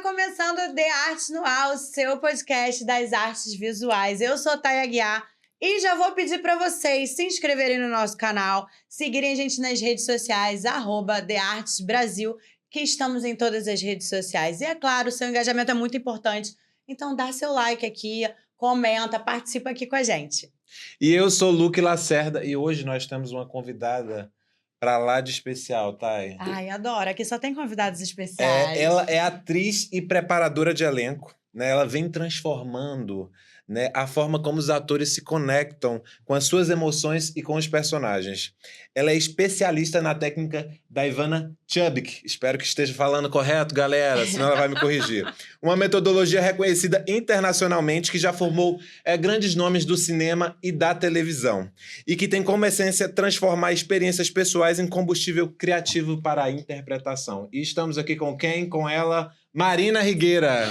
começando o The Arte no Ar, o seu podcast das artes visuais. Eu sou Thay Aguiar e já vou pedir para vocês se inscreverem no nosso canal, seguirem a gente nas redes sociais, @TheArtesBrasil, que estamos em todas as redes sociais. E é claro, o seu engajamento é muito importante, então dá seu like aqui, comenta, participa aqui com a gente. E eu sou Luque Lacerda e hoje nós temos uma convidada pra lá de especial, Thay. Ai, adoro. Aqui só tem convidados especiais. Ela é atriz e preparadora de elenco, né? Ela vem transformando, né, a forma como os atores se conectam com as suas emoções e com os personagens. Ela é especialista na técnica da Ivana Chubbuck. Espero que esteja falando correto, galera, senão ela vai me corrigir. Uma metodologia reconhecida internacionalmente que já formou grandes nomes do cinema e da televisão e que tem como essência transformar experiências pessoais em combustível criativo para a interpretação. E estamos aqui com quem? Com ela, Marina Rigueira.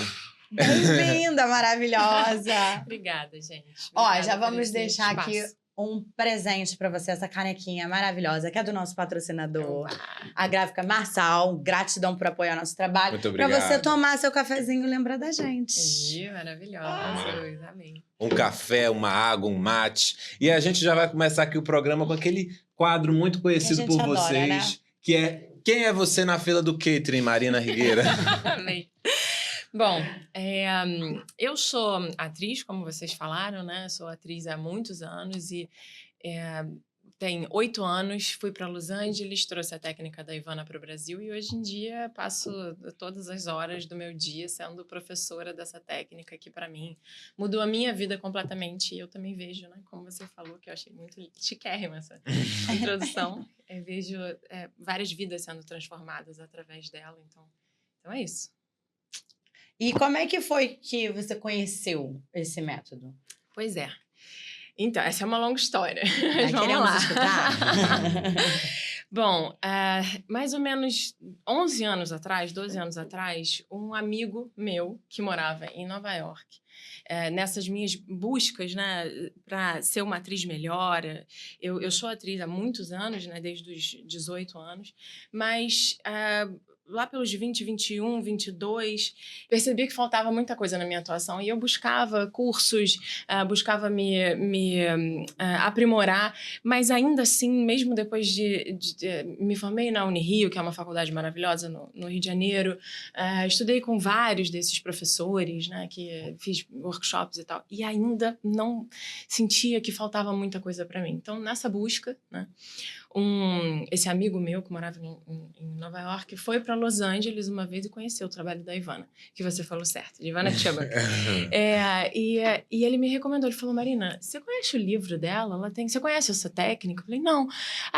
Bem-vinda, maravilhosa! Obrigada, gente. Ó, já vamos deixar aqui um presente pra você, essa canequinha maravilhosa, que é do nosso patrocinador, a Gráfica Marçal. Gratidão por apoiar nosso trabalho. Muito obrigado. Pra você tomar seu cafezinho e lembrar da gente. Maravilhosa, amém. Um café, uma água, um mate. E a gente já vai começar aqui o programa com aquele quadro muito conhecido por adora, vocês, né? que é Quem é Você na Fila do Catering, Marina Rigueira? Amém. Bom, eu sou atriz, como vocês falaram, né? Sou atriz há muitos anos e tem 8 anos fui para Los Angeles, trouxe a técnica da Ivana para o Brasil e hoje em dia passo todas as horas do meu dia sendo professora dessa técnica que para mim mudou a minha vida completamente e eu também vejo, né? Como você falou, que eu achei muito chiquérrima essa introdução, vejo várias vidas sendo transformadas através dela, então é isso. E como é que foi que você conheceu esse método? Pois é. Então, essa é uma longa história. Mas vamos Queremos lá. escutar? Bom, mais ou menos 11 anos atrás, 12 anos atrás, um amigo meu que morava em Nova York, nessas minhas buscas, né, para ser uma atriz melhor, eu sou atriz há muitos anos, né, desde os 18 anos, mas lá pelos 20, 21, 22, percebi que faltava muita coisa na minha atuação e eu buscava cursos, buscava me aprimorar, mas ainda assim, mesmo depois de me formei na Unirio, que é uma faculdade maravilhosa no Rio de Janeiro, estudei com vários desses professores, né, que fiz workshops e tal, e ainda não sentia que faltava muita coisa para mim. Então, nessa busca, né, esse amigo meu que morava em Nova York foi para Los Angeles uma vez e conheceu o trabalho da Ivana, que você falou certo, de Ivana Chubbuck. E ele me recomendou, ele falou, Marina, você conhece o livro dela? Você conhece essa técnica? Eu falei, não.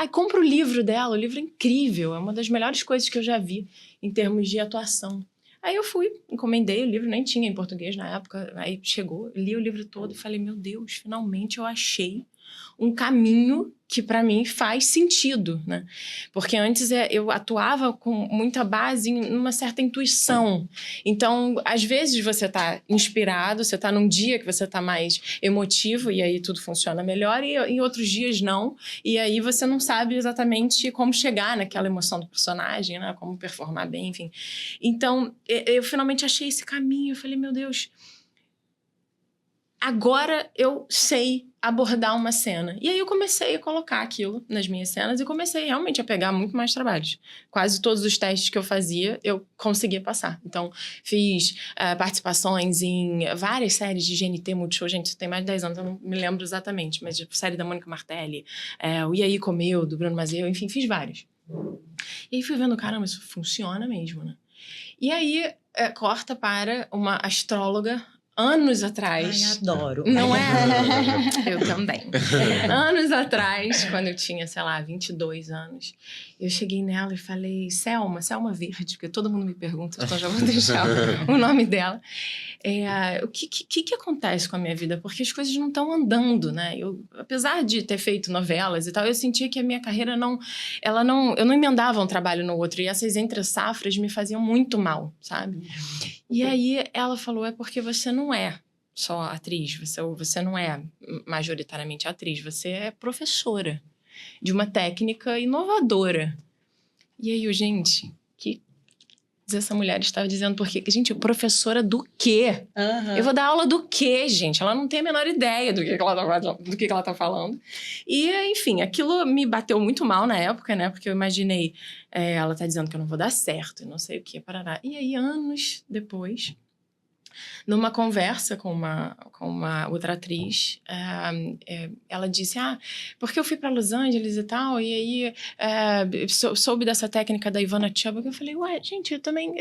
Compra o livro dela, o livro é incrível, é uma das melhores coisas que eu já vi em termos de atuação. Aí eu fui, encomendei o livro, nem tinha em português na época, aí chegou, li o livro todo e falei, meu Deus, finalmente eu achei um caminho que para mim faz sentido, né? Porque antes eu atuava com muita base em uma certa intuição. Então, às vezes você tá inspirado, você tá num dia que você tá mais emotivo e aí tudo funciona melhor e em outros dias não. E aí você não sabe exatamente como chegar naquela emoção do personagem, né? Como performar bem, enfim. Então, eu finalmente achei esse caminho. Eu falei, meu Deus, agora eu sei abordar uma cena. E aí eu comecei a colocar aquilo nas minhas cenas e comecei realmente a pegar muito mais trabalhos. Quase todos os testes que eu fazia, eu conseguia passar. Então, fiz participações em várias séries de GNT Multishow. Gente, isso tem mais de 10 anos, eu não me lembro exatamente, mas série da Mônica Martelli, o E aí Comeu, do Bruno Mazzeo, enfim, fiz vários. E aí fui vendo, caramba, isso funciona mesmo, né? E aí corta para uma astróloga anos atrás. Ai, adoro. Não é? Eu também. Anos atrás, quando eu tinha, sei lá, 22 anos, eu cheguei nela e falei, Selma Verde, porque todo mundo me pergunta, então já vou deixar o nome dela. O que acontece com a minha vida? Porque as coisas não estão andando, né? Apesar de ter feito novelas e tal, eu sentia que a minha carreira eu não emendava um trabalho no outro, e essas entre-safras me faziam muito mal, sabe? E aí ela falou, é porque você não é só atriz, você não é majoritariamente atriz, você é professora de uma técnica inovadora. E aí, gente, que essa mulher estava dizendo por quê? Gente, professora do quê? Aham. Eu vou dar aula do quê, gente? Ela não tem a menor ideia do que ela tá falando. E, enfim, aquilo me bateu muito mal na época, né? Porque eu imaginei, ela tá dizendo que eu não vou dar certo, e não sei o quê, parará. E aí, anos depois, numa conversa com uma outra atriz, ela disse, porque eu fui para Los Angeles e tal, e aí soube dessa técnica da Ivana Chubbuck. Eu falei, ué, gente, eu também...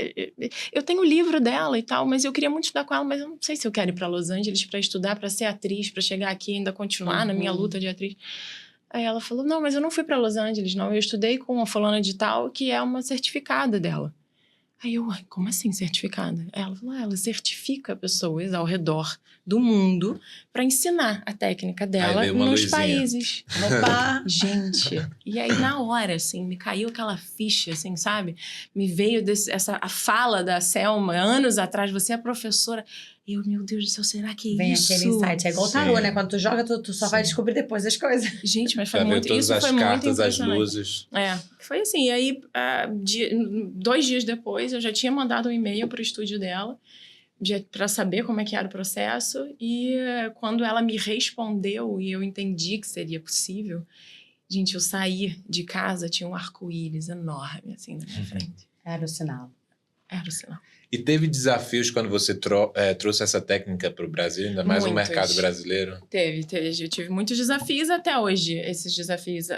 Eu tenho o livro dela e tal, mas eu queria muito estudar com ela, mas eu não sei se eu quero ir para Los Angeles para estudar, para ser atriz, para chegar aqui e ainda continuar na minha luta de atriz. Aí ela falou, não, mas eu não fui para Los Angeles, não. Eu estudei com uma fulana de tal, que é uma certificada dela. Aí eu, como assim certificada? Ela falou, ela certifica pessoas ao redor do mundo para ensinar a técnica dela nos países. Opa! Gente, e aí na hora, assim, me caiu aquela ficha, assim, sabe? Me veio a fala da Selma, anos atrás, você é professora. E eu, meu Deus do céu, será que é isso? Vem aquele insight, é igual o tarô, né? Quando tu joga, tu só vai descobrir depois as coisas. Gente, mas foi muito... Isso foi muito impressionante. As luzes. Foi assim. E aí, 2 dias depois, eu já tinha mandado um e-mail pro estúdio dela para saber como é que era o processo. E quando ela me respondeu e eu entendi que seria possível, gente, eu saí de casa, tinha um arco-íris enorme, assim, na minha frente. Era o sinal. Era o sinal. E teve desafios quando você trouxe essa técnica para o Brasil, ainda mais no mercado brasileiro? Teve. Eu tive muitos desafios até hoje. Esses desafios,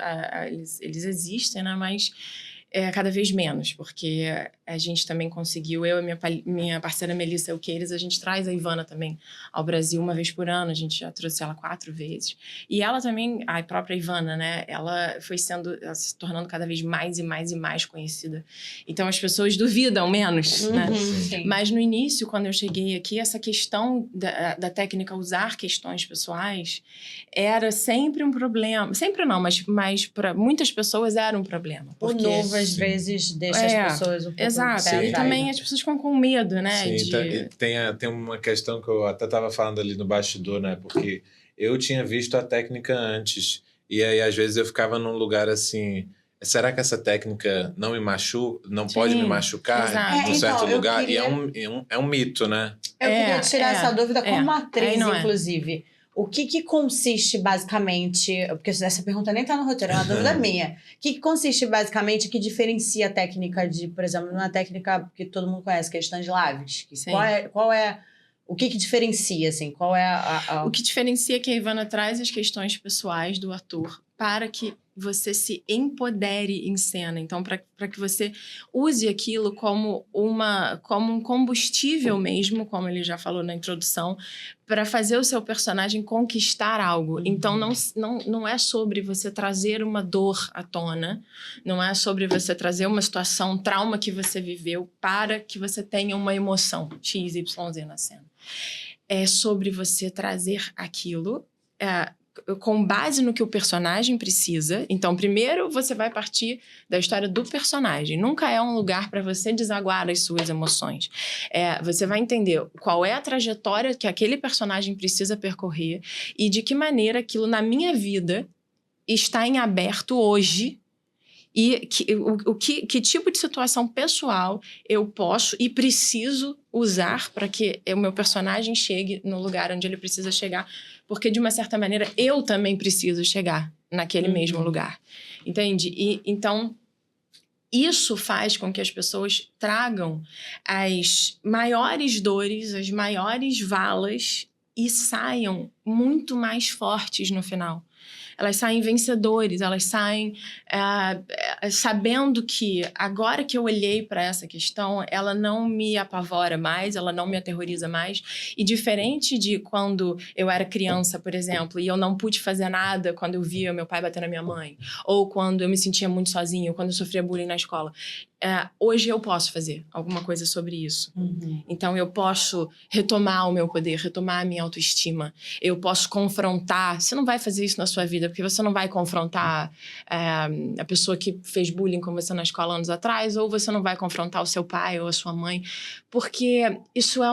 eles existem, né? Mas cada vez menos, porque a gente também conseguiu, eu e minha parceira Melissa Elqueires, a gente traz a Ivana também ao Brasil 1 vez por ano, a gente já trouxe ela 4 vezes. E ela também, a própria Ivana, né, ela ela se tornando cada vez mais e mais e mais conhecida. Então as pessoas duvidam menos, né? Sim. Mas no início, quando eu cheguei aqui, essa questão da técnica usar questões pessoais era sempre um problema. Sempre não, mas para muitas pessoas era um problema. Porque... O novo, às vezes, deixa as pessoas um pouco... Exato. E também as pessoas ficam com medo, né? Sim, tem uma questão que eu até estava falando ali no bastidor, né? Porque eu tinha visto a técnica antes. E aí, às vezes, eu ficava num lugar assim... Será que essa técnica não me machuca? Não pode me machucar em um certo lugar? E é um mito, né? Eu queria tirar essa dúvida como atriz, inclusive. O que consiste basicamente... Porque essa pergunta nem tá no roteiro, é uma dúvida minha. O que consiste basicamente que diferencia a técnica de, por exemplo, uma técnica que todo mundo conhece, que é Stanislavski? Qual é o que diferencia, assim? Qual é O que diferencia é que a Ivana traz as questões pessoais do ator para que você se empodere em cena. Então, para que você use aquilo como um combustível mesmo, como ele já falou na introdução, para fazer o seu personagem conquistar algo. Então, não é sobre você trazer uma dor à tona, não é sobre você trazer uma situação, um trauma que você viveu para que você tenha uma emoção X, Y, Z na cena. É sobre você trazer aquilo... com base no que o personagem precisa. Então, primeiro você vai partir da história do personagem. Nunca é um lugar para você desaguar as suas emoções. Você vai entender qual é a trajetória que aquele personagem precisa percorrer e de que maneira aquilo na minha vida está em aberto hoje e que tipo de situação pessoal eu posso e preciso usar para que o meu personagem chegue no lugar onde ele precisa chegar, porque de uma certa maneira eu também preciso chegar naquele mesmo lugar, entende? E então isso faz com que as pessoas tragam as maiores dores, as maiores valas e saiam muito mais fortes no final. Elas saem vencedores, elas saem sabendo que agora que eu olhei para essa questão, ela não me apavora mais, ela não me aterroriza mais. E diferente de quando eu era criança, por exemplo, e eu não pude fazer nada quando eu via meu pai bater na minha mãe, ou quando eu me sentia muito sozinha, ou quando eu sofria bullying na escola. Hoje eu posso fazer alguma coisa sobre isso. Então eu posso retomar o meu poder, retomar a minha autoestima. Eu posso confrontar. Você não vai fazer isso na sua vida, porque você não vai confrontar a pessoa que fez bullying com você na escola anos atrás, ou você não vai confrontar o seu pai ou a sua mãe, porque isso é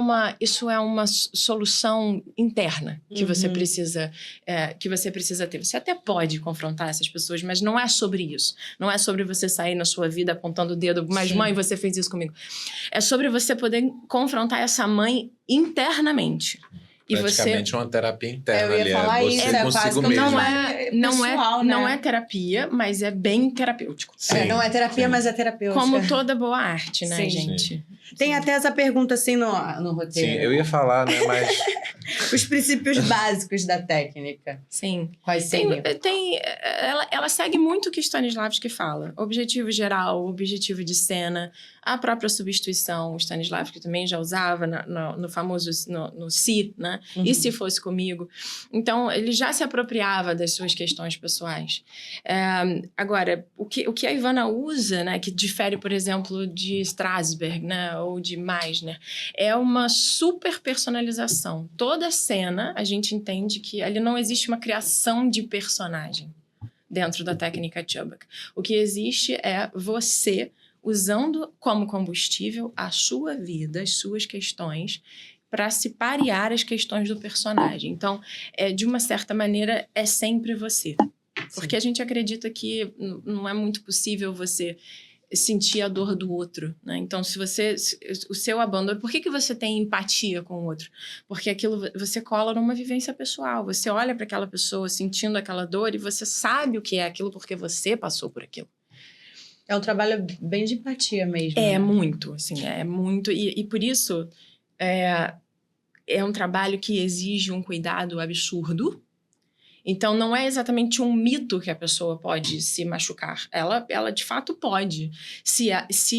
uma solução interna que você precisa ter. Você até pode confrontar essas pessoas, mas não é sobre isso. Não é sobre você sair na sua vida apontando o dedo, mas mãe, você fez isso comigo. É sobre você poder confrontar essa mãe internamente. Praticamente uma terapia interna eu ia ali. falar Você isso, consigo quase mesmo. Não é terapia, mas é bem terapêutico. Não é terapia, mas é terapêutica. Como toda boa arte, né, Sim. gente? Tem até essa pergunta assim no roteiro. Sim, eu ia falar, né, mas... Os princípios básicos da técnica. Sim. Quais seriam? Ela segue muito o que Stanislavski fala. Objetivo geral, objetivo de cena, a própria substituição. O Stanislavski também já usava no famoso no se, né? E se fosse comigo? Então, ele já se apropriava das suas questões pessoais. Agora, o que a Ivana usa, né, que difere, por exemplo, de Strasberg, né, ou de Meisner, é uma super personalização. Toda cena, a gente entende que ali não existe uma criação de personagem dentro da técnica Chubbuck. O que existe é você usando como combustível a sua vida, as suas questões, para se parear as questões do personagem. Então, de uma certa maneira, é sempre você. Porque a gente acredita que não é muito possível você sentir a dor do outro, né? Então, o seu abandono... Por que você tem empatia com o outro? Porque aquilo você cola numa vivência pessoal. Você olha para aquela pessoa sentindo aquela dor e você sabe o que é aquilo porque você passou por aquilo. É um trabalho bem de empatia mesmo. É né? muito, assim, é muito. E por isso, é um trabalho que exige um cuidado absurdo. Então, não é exatamente um mito que a pessoa pode se machucar. Ela de fato pode. Se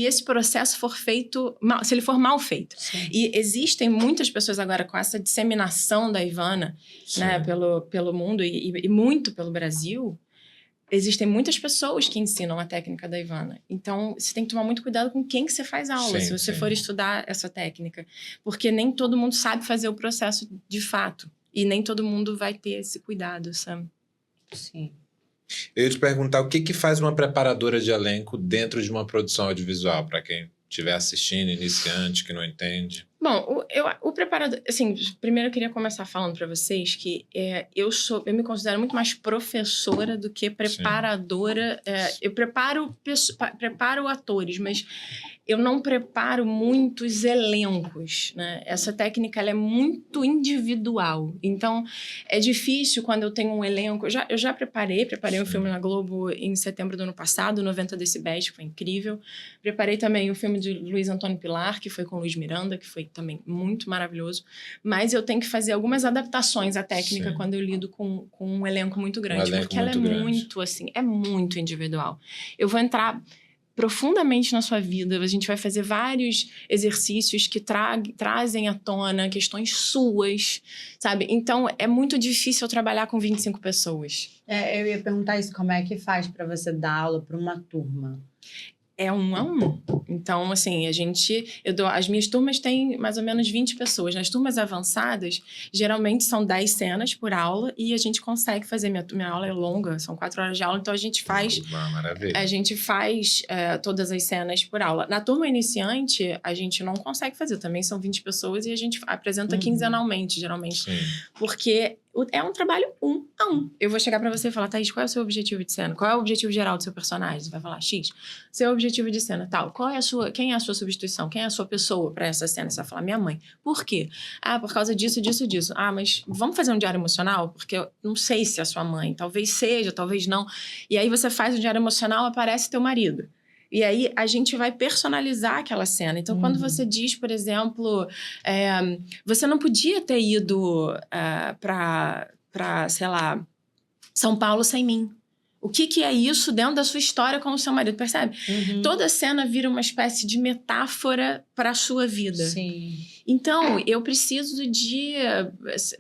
esse processo for feito mal, se ele for mal feito. Sim. E existem muitas pessoas agora com essa disseminação da Ivana, né, pelo mundo e muito pelo Brasil. Existem muitas pessoas que ensinam a técnica da Ivana. Então, você tem que tomar muito cuidado com quem que você faz aula, se você for estudar essa técnica. Porque nem todo mundo sabe fazer o processo de fato. E nem todo mundo vai ter esse cuidado, sabe? Sim. Eu ia te perguntar o que faz uma preparadora de elenco dentro de uma produção audiovisual, para quem estiver assistindo, iniciante, que não entende. Bom, o preparador... Assim, primeiro eu queria começar falando para vocês que eu me considero muito mais professora do que preparadora. Eu preparo atores, mas eu não preparo muitos elencos, né? Essa técnica ela é muito individual. Então, é difícil quando eu tenho um elenco... Eu já preparei um filme na Globo em setembro do ano passado, 90 decibéis, que foi incrível. Preparei também o filme de Luiz Antônio Pilar, que foi com Luiz Miranda, que foi também muito maravilhoso. Mas eu tenho que fazer algumas adaptações à técnica quando eu lido com um elenco muito grande. Porque ela é muito, assim, é muito individual. Eu vou entrar profundamente na sua vida, a gente vai fazer vários exercícios que trazem à tona questões suas, sabe? Então, é muito difícil eu trabalhar com 25 pessoas. Eu ia perguntar isso, como é que faz para você dar aula para uma turma? É 1 a 1. Então, assim, as minhas turmas têm mais ou menos 20 pessoas. Nas turmas avançadas, geralmente são 10 cenas por aula e a gente consegue fazer. Minha aula é longa, são 4 horas de aula, então a gente faz... Maravilha. A gente faz todas as cenas por aula. Na turma iniciante, a gente não consegue fazer. Também são 20 pessoas e a gente apresenta quinzenalmente, geralmente. Sim. Porque é um trabalho 1 a 1. Eu vou chegar pra você e falar, Thaís, qual é o seu objetivo de cena? Qual é o objetivo geral do seu personagem? Você vai falar, X. Seu objetivo de cena, tal. Quem é a sua substituição? Quem é a sua pessoa pra essa cena? Você vai falar, minha mãe. Por quê? Por causa disso, disso, disso. Mas vamos fazer um diário emocional? Porque eu não sei se é a sua mãe. Talvez seja, talvez não. E aí você faz um diário emocional, aparece teu marido. E aí, a gente vai personalizar aquela cena. Então, quando você diz, por exemplo, você não podia ter ido para, sei lá, São Paulo sem mim. O que é isso dentro da sua história com o seu marido, percebe? Toda cena vira uma espécie de metáfora para a sua vida. Sim. Então, eu preciso de...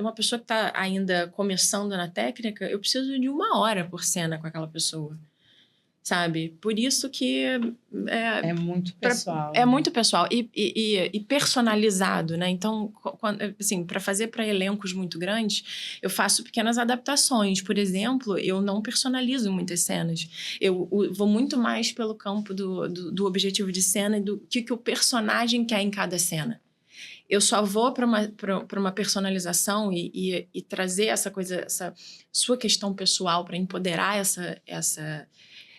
Uma pessoa que está ainda começando na técnica, eu preciso de 1 hora por cena com aquela pessoa. sabe? Por isso que É muito pessoal. é muito pessoal e personalizado, né? Então, assim, para fazer para elencos muito grandes, eu faço pequenas adaptações. Por exemplo, eu não personalizo muitas cenas. Eu vou muito mais pelo campo do objetivo de cena e do que o personagem quer em cada cena. Eu só vou para uma personalização e trazer essa coisa, essa sua questão pessoal para empoderar essa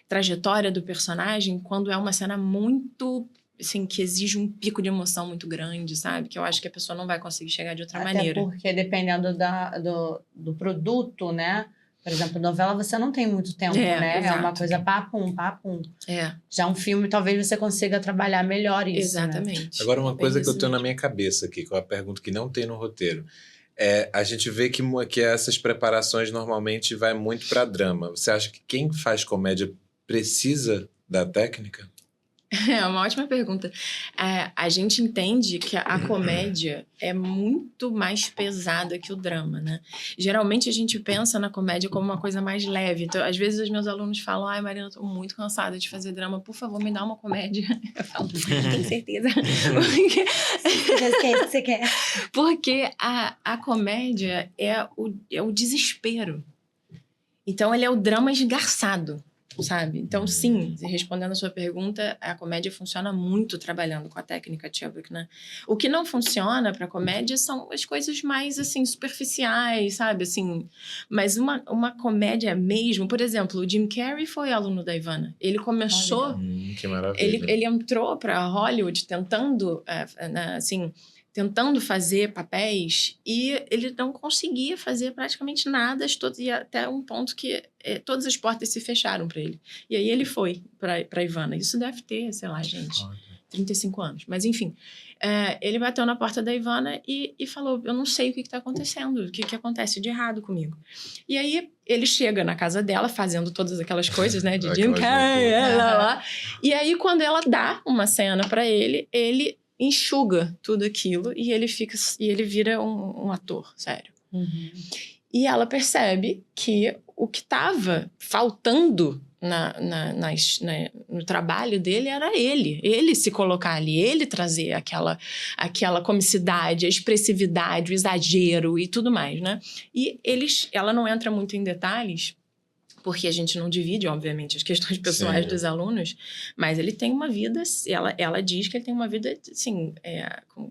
trajetória do personagem quando é uma cena muito, assim, que exige um pico de emoção muito grande, sabe? Que eu acho que a pessoa não vai conseguir chegar de outra maneira. Até porque dependendo do produto, né? Por exemplo, novela você não tem muito tempo, né? Exato. É uma coisa papum. É, Já um filme talvez você consiga trabalhar melhor isso, exatamente. né? Agora, uma coisa Bem que eu isso tenho na mesmo. minha cabeça aqui, que é uma pergunta que não tem no roteiro. A gente vê que essas preparações normalmente vai muito para drama. Você acha que quem faz comédia precisa da técnica? É uma ótima pergunta. A gente entende que a comédia é muito mais pesada que o drama, né? Geralmente a gente pensa na comédia como uma coisa mais leve. Então, às vezes os meus alunos falam: ai, Marina, eu tô muito cansada de fazer drama, por favor, me dá uma comédia. Eu falo: tem certeza? Você quer? Porque a comédia é o desespero. Então, ele é o drama esgarçado, sabe? Então, sim, respondendo a sua pergunta, a comédia funciona muito trabalhando com a técnica Kubrick, né? O que não funciona para comédia são as coisas mais, assim, superficiais, sabe? Assim, mas uma comédia mesmo... Por exemplo, o Jim Carrey foi aluno da Ivana. Ele começou... Que maravilha. Ele entrou para Hollywood tentando, assim, tentando fazer papéis e ele não conseguia fazer praticamente nada, e até um ponto que todas as portas se fecharam para ele. E aí ele foi para Ivana. Isso deve ter, sei lá, gente, 35 anos. Mas, enfim, ele bateu na porta da Ivana e falou: eu não sei o que está acontecendo, o que acontece de errado comigo. E aí ele chega na casa dela fazendo todas aquelas coisas, né, de Jim Carrey, lá. E aí quando ela dá uma cena para ele enxuga tudo aquilo e ele vira um ator, sério. Uhum. E ela percebe que o que estava faltando no trabalho dele era ele se colocar ali, ele trazer aquela comicidade, a expressividade, o exagero e tudo mais, né? E ela não entra muito em detalhes, porque a gente não divide, obviamente, as questões pessoais dos alunos, mas ele tem uma vida, ela diz que ele tem uma vida, assim, com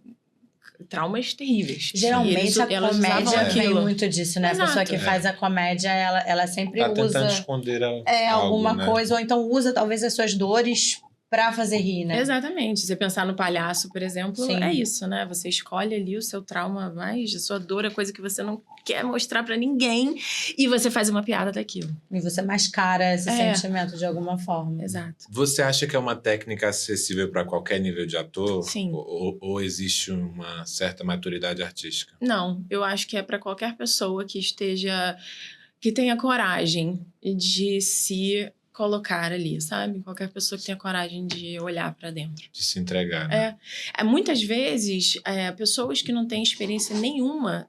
traumas terríveis. Geralmente a comédia vem muito disso, né? Exato. A pessoa que faz a comédia, ela sempre Tá usa tentando esconder alguma algo, né? coisa, ou então usa talvez as suas dores pra fazer rir, né? Exatamente. Se você pensar no palhaço, por exemplo, Sim. é isso, né? Você escolhe ali o seu trauma mais, a sua dor, a coisa que você não quer mostrar pra ninguém, e você faz uma piada daquilo. E você mascara esse sentimento de alguma forma. Exato. Você acha que é uma técnica acessível para qualquer nível de ator? Sim. Ou existe uma certa maturidade artística? Não, eu acho que é pra qualquer pessoa que tenha coragem de se colocar ali, sabe? Qualquer pessoa que tenha coragem de olhar pra dentro. De se entregar, né? Muitas vezes, pessoas que não têm experiência nenhuma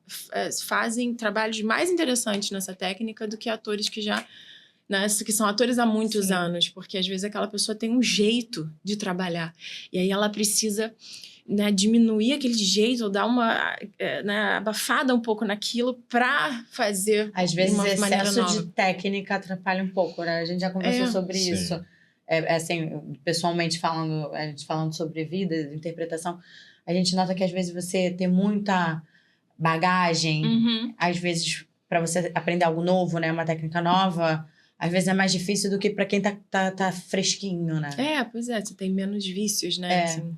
fazem trabalhos mais interessantes nessa técnica do que atores que já... Né, que são atores há muitos anos, porque às vezes aquela pessoa tem um jeito de trabalhar. E aí ela precisa... Né, diminuir aquele jeito, ou dar uma abafada um pouco naquilo pra fazer às vezes uma maneira excesso nova. de técnica atrapalha um pouco, né? A gente já conversou sobre sim. isso. Assim, pessoalmente falando, a gente falando sobre vida, interpretação, a gente nota que às vezes você tem muita bagagem, Uhum. às vezes para você aprender algo novo, né? Uma técnica nova, às vezes é mais difícil do que para quem tá fresquinho, né? Pois é, você tem menos vícios, né? Assim.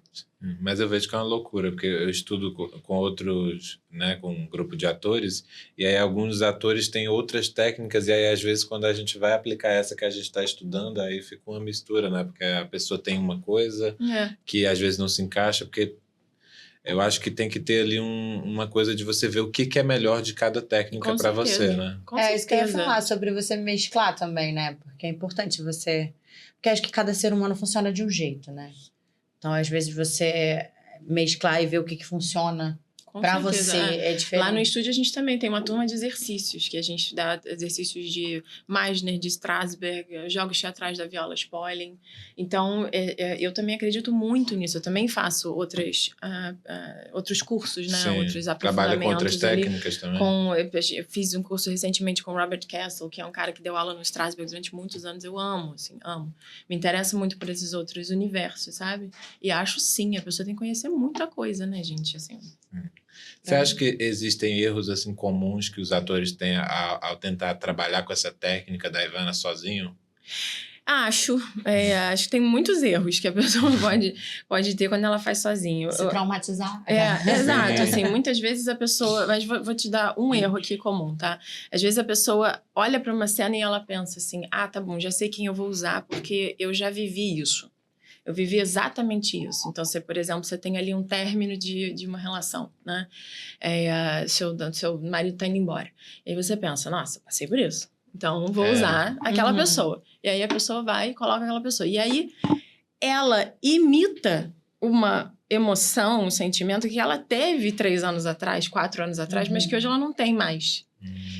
Mas eu vejo que é uma loucura, porque eu estudo com outros, né, com um grupo de atores, e aí alguns atores têm outras técnicas, e aí às vezes quando a gente vai aplicar essa que a gente está estudando, aí fica uma mistura, né? Porque a pessoa tem uma coisa que às vezes não se encaixa, porque eu acho que tem que ter ali uma coisa de você ver o que é melhor de cada técnica para você, né? Com Isso que eu ia certeza. falar, sobre você mesclar também, né? Porque é importante você... Porque acho que cada ser humano funciona de um jeito, né? Então, às vezes, você mesclar e ver o que funciona Com Pra certeza, você é diferente. Lá no estúdio a gente também tem uma turma de exercícios, que a gente dá exercícios de Meisner, de Strasberg, jogos teatrais da Viola Spolin. Então, eu também acredito muito nisso. Eu também faço outros cursos, né? Sim. Outros aprofundamentos. Trabalha com outras ali, técnicas também. eu fiz um curso recentemente com Robert Castle, que é um cara que deu aula no Strasberg durante muitos anos. Eu amo, assim, amo. Me interesso muito por esses outros universos, sabe? E acho, sim, a pessoa tem que conhecer muita coisa, né, gente? Assim. Você acha que existem erros assim comuns que os atores têm ao tentar trabalhar com essa técnica da Ivana sozinho? Acho que tem muitos erros que a pessoa pode ter quando ela faz sozinho. Se traumatizar. Exato, assim, muitas vezes a pessoa... Mas vou te dar um erro aqui comum, tá? Às vezes a pessoa olha para uma cena e ela pensa assim, tá bom, já sei quem eu vou usar porque eu já vivi isso. Eu vivi exatamente isso. Então, por exemplo, você tem ali um término de uma relação, né? Seu marido tá indo embora. E aí você pensa, nossa, passei por isso. Então, vou usar aquela pessoa. E aí a pessoa vai e coloca aquela pessoa. E aí ela imita uma emoção, um sentimento que ela teve 3 anos atrás, 4 anos atrás, mas que hoje ela não tem mais.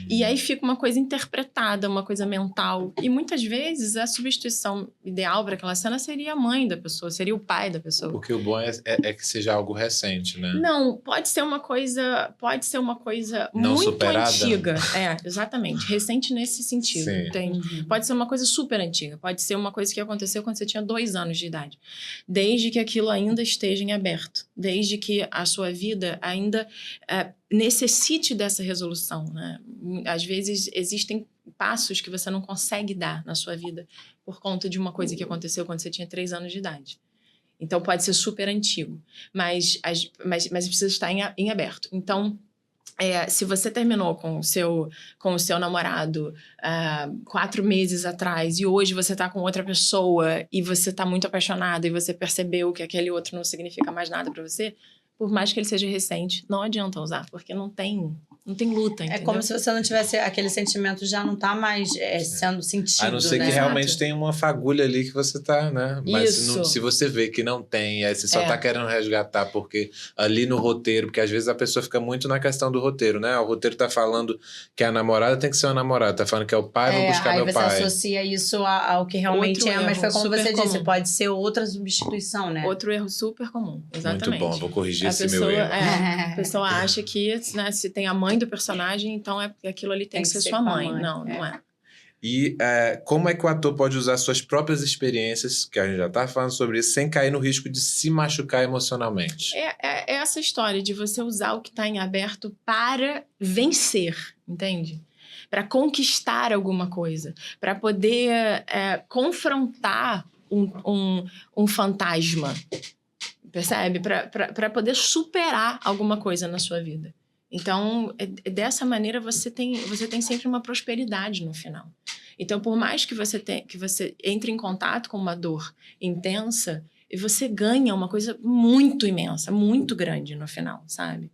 E aí fica uma coisa interpretada, uma coisa mental. E muitas vezes a substituição ideal para aquela cena seria a mãe da pessoa, seria o pai da pessoa. Porque o bom é que seja algo recente, né? Não, pode ser uma coisa não muito superada. Antiga. Exatamente. Recente nesse sentido. Sim. Pode ser uma coisa super antiga. Pode ser uma coisa que aconteceu quando você tinha 2 anos de idade. Desde que aquilo ainda esteja em aberto. Desde que a sua vida ainda necessite dessa resolução, né? Às vezes existem passos que você não consegue dar na sua vida por conta de uma coisa que aconteceu quando você tinha 3 anos de idade. Então, pode ser super antigo, mas precisa estar em aberto. Então, se você terminou com o seu namorado 4 meses atrás e hoje você está com outra pessoa e você está muito apaixonada e você percebeu que aquele outro não significa mais nada para você, por mais que ele seja recente, não adianta usar, porque não tem luta, entendeu? É como se você não tivesse... Aquele sentimento já não tá mais sendo sentido, A não ser né? que realmente tem uma fagulha ali que você tá, né? Mas Isso. se você vê que não tem, aí você só tá querendo resgatar, porque ali no roteiro, porque às vezes a pessoa fica muito na questão do roteiro, né? O roteiro tá falando que a namorada tem que ser uma namorada, tá falando que é o pai, vou buscar meu pai. Aí você associa isso ao que realmente Outro mas foi como você comum. disse, pode ser outra substituição, né? Outro erro super comum, exatamente. Muito bom, vou corrigir esse pessoa, meu erro. A pessoa acha que, né, se tem a mãe do personagem, então aquilo ali tem que ser sua mãe. Não é. E como é que o ator pode usar suas próprias experiências, que a gente já tá falando sobre isso, sem cair no risco de se machucar emocionalmente? É essa história de você usar o que está em aberto para vencer, entende? Para conquistar alguma coisa, para poder confrontar um fantasma, percebe? Para poder superar alguma coisa na sua vida. Então, dessa maneira, você tem sempre uma prosperidade no final. Então, por mais que você entre em contato com uma dor intensa, você ganha uma coisa muito imensa, muito grande no final, sabe?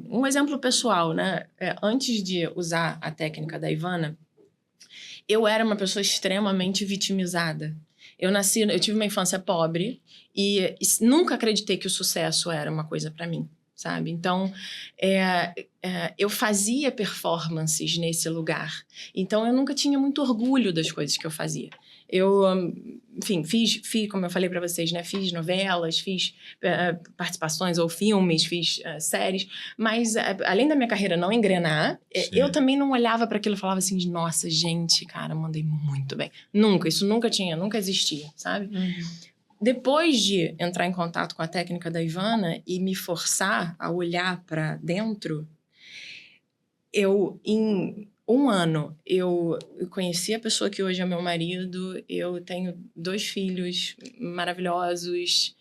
Um exemplo pessoal, né? Antes de usar a técnica da Ivana, eu era uma pessoa extremamente vitimizada. Eu tive uma infância pobre e nunca acreditei que o sucesso era uma coisa para mim, sabe? Então, eu fazia performances nesse lugar. Então, eu nunca tinha muito orgulho das coisas que eu fazia. Eu, enfim, fiz, como eu falei para vocês, né? Fiz novelas, fiz participações ou filmes, fiz séries. Mas, além da minha carreira não engrenar, eu também não olhava para aquilo e falava assim, nossa, gente, cara, mandei muito bem. Isso nunca existia, sabe? Depois de entrar em contato com a técnica da Ivana e me forçar a olhar para dentro, em 1 ano, eu conheci a pessoa que hoje é meu marido, eu tenho 2 filhos maravilhosos,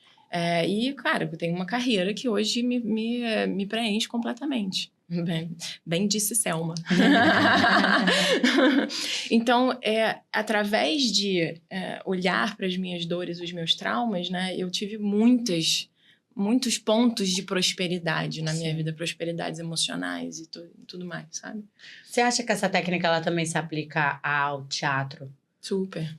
e, cara, eu tenho uma carreira que hoje me preenche completamente. Bem disse Selma. Então, através de olhar para as minhas dores, os meus traumas, né, eu tive muitos pontos de prosperidade na minha vida, prosperidades emocionais e tudo mais, sabe? Você acha que essa técnica ela também se aplica ao teatro? Super.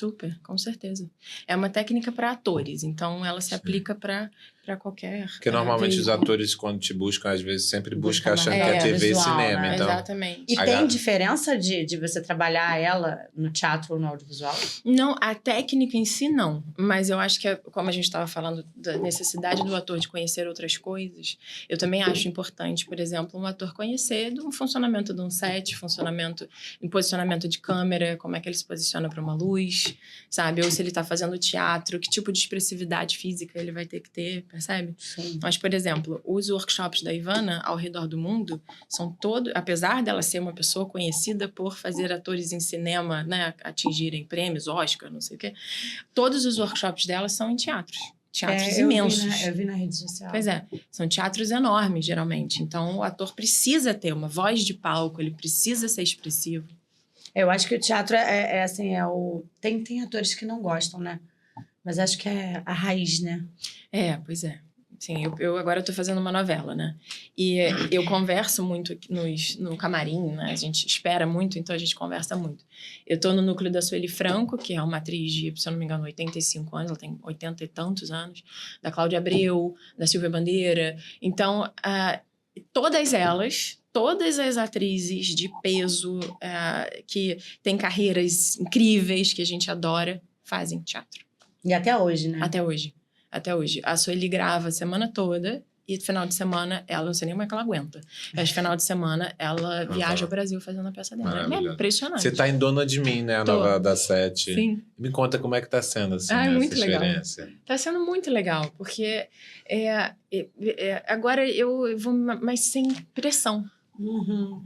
Super, com certeza. É uma técnica para atores, então ela se aplica para qualquer. Porque normalmente os veículo. atores, quando te buscam, às vezes sempre buscam Busca achando que mais é TV visual, e cinema. né? Então, Exatamente. E A tem galera- diferença de você trabalhar ela no teatro ou no audiovisual? Não, a técnica em si não, mas eu acho que, como a gente estava falando da necessidade do ator de conhecer outras coisas, eu também acho importante, por exemplo, um ator conhecer do funcionamento de um set, funcionamento, em posicionamento de câmera, como é que ele se posiciona para uma luz, sabe? Ou se ele está fazendo teatro, que tipo de expressividade física ele vai ter que ter, percebe? Sim. Mas, por exemplo, os workshops da Ivana ao redor do mundo são todos, apesar dela ser uma pessoa conhecida por fazer atores em cinema, né, atingirem prêmios, Oscar, não sei o quê, todos os workshops dela são em teatros imensos. Eu vi na rede social. Pois é, são teatros enormes, geralmente. Então, o ator precisa ter uma voz de palco, ele precisa ser expressivo. Eu acho que o teatro é assim, tem atores que não gostam, né? Mas acho que é a raiz, né? Pois é. Sim, eu agora estou fazendo uma novela, né? E eu converso muito no camarim, né? A gente espera muito, então a gente conversa muito. Eu estou no núcleo da Sueli Franco, que é uma atriz de, se eu não me engano, 85 anos, ela tem 80 e tantos anos, da Cláudia Abreu, da Silvia Bandeira. Então, todas as atrizes de peso, que têm carreiras incríveis, que a gente adora, fazem teatro. E até hoje, né? Até hoje. A Sueli grava a semana toda e final de semana, ela não sei nem como é que ela aguenta. Mas final de semana, ela viaja ao Brasil fazendo a peça dela. É Maravilhoso. impressionante. Você tá em Dona de Mim, né? A Tô. novela da Sete. Sim. Me conta como é que tá sendo, assim, Ah, é essa muito legal. experiência. Tá sendo muito legal, porque agora eu vou mais sem pressão. Uhum.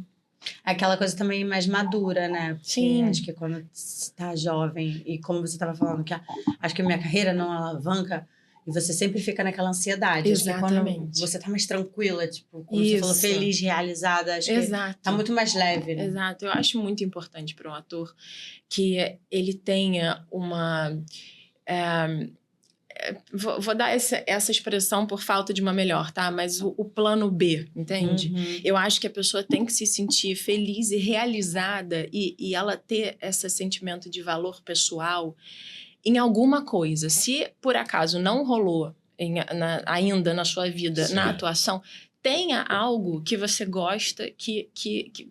Aquela coisa também mais madura, né? Porque Sim. acho que quando você tá jovem, e como você estava falando, que acho que a minha carreira não alavanca, e você sempre fica naquela ansiedade. Acho que quando Exatamente. você tá mais tranquila, tipo, como você falou, Isso. feliz, realizada, acho que Exato. tá muito mais leve, né? Exato. Eu acho muito importante para um ator que ele tenha uma... vou dar essa expressão por falta de uma melhor, tá? Mas o plano B, entende? Uhum. Eu acho que a pessoa tem que se sentir feliz e realizada e ela ter esse sentimento de valor pessoal em alguma coisa. Se por acaso não rolou ainda na sua vida, Sim. na atuação, tenha algo que você gosta, que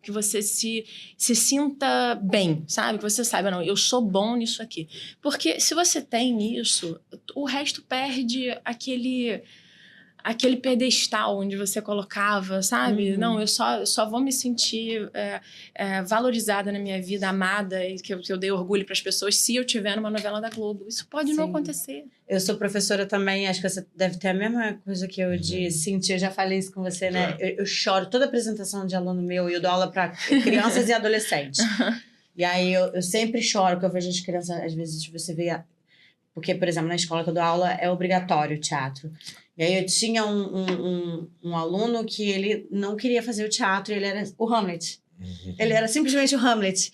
você se sinta bem, sabe? Que você saiba, não, eu sou bom nisso aqui. Porque se você tem isso, o resto perde aquele pedestal onde você colocava, sabe? Uhum. Não, eu só vou me sentir valorizada na minha vida, amada, e que eu dei orgulho para as pessoas se eu tiver numa novela da Globo. Isso pode não Sim. acontecer. Eu sou professora também, acho que você deve ter a mesma coisa que eu de sentir. Eu já falei isso com você, né? Eu choro toda apresentação de aluno meu e eu dou aula para crianças e adolescentes. E aí eu sempre choro quando eu vejo as crianças, às vezes você vê. Porque, por exemplo, na escola que eu dou aula é obrigatório o teatro. E aí eu tinha um aluno que ele não queria fazer o teatro, ele era o Hamlet. Ele era simplesmente o Hamlet.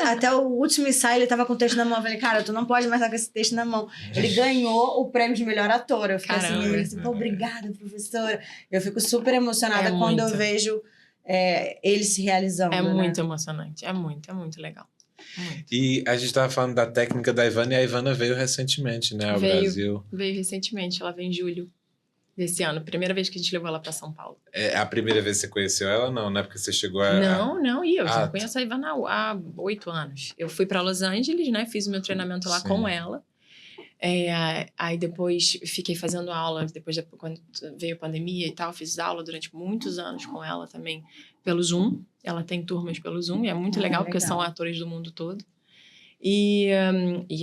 Até o último ensaio ele tava com o texto na mão. Eu falei, cara, tu não pode mais estar com esse texto na mão. Ele ganhou o prêmio de melhor ator. Eu fiquei assim, pô, obrigada, professora. Eu fico super emocionada quando eu vejo ele se realizando. É né? muito emocionante. É muito legal. Muito. E a gente estava falando da técnica da Ivana, e a Ivana veio recentemente, né, ao Brasil. Veio recentemente, ela veio em julho desse ano. Primeira vez que a gente levou ela para São Paulo. É a primeira vez que você conheceu ela, não, né? Porque você chegou a... Não, e eu já conheço a Ivana há 8 anos. Eu fui para Los Angeles, né? Fiz o meu treinamento lá com ela. Aí depois fiquei fazendo aula, quando veio a pandemia e tal, fiz aula durante muitos anos com ela também pelo Zoom. Ela tem turmas pelo Zoom e é muito legal, porque são atores do mundo todo. E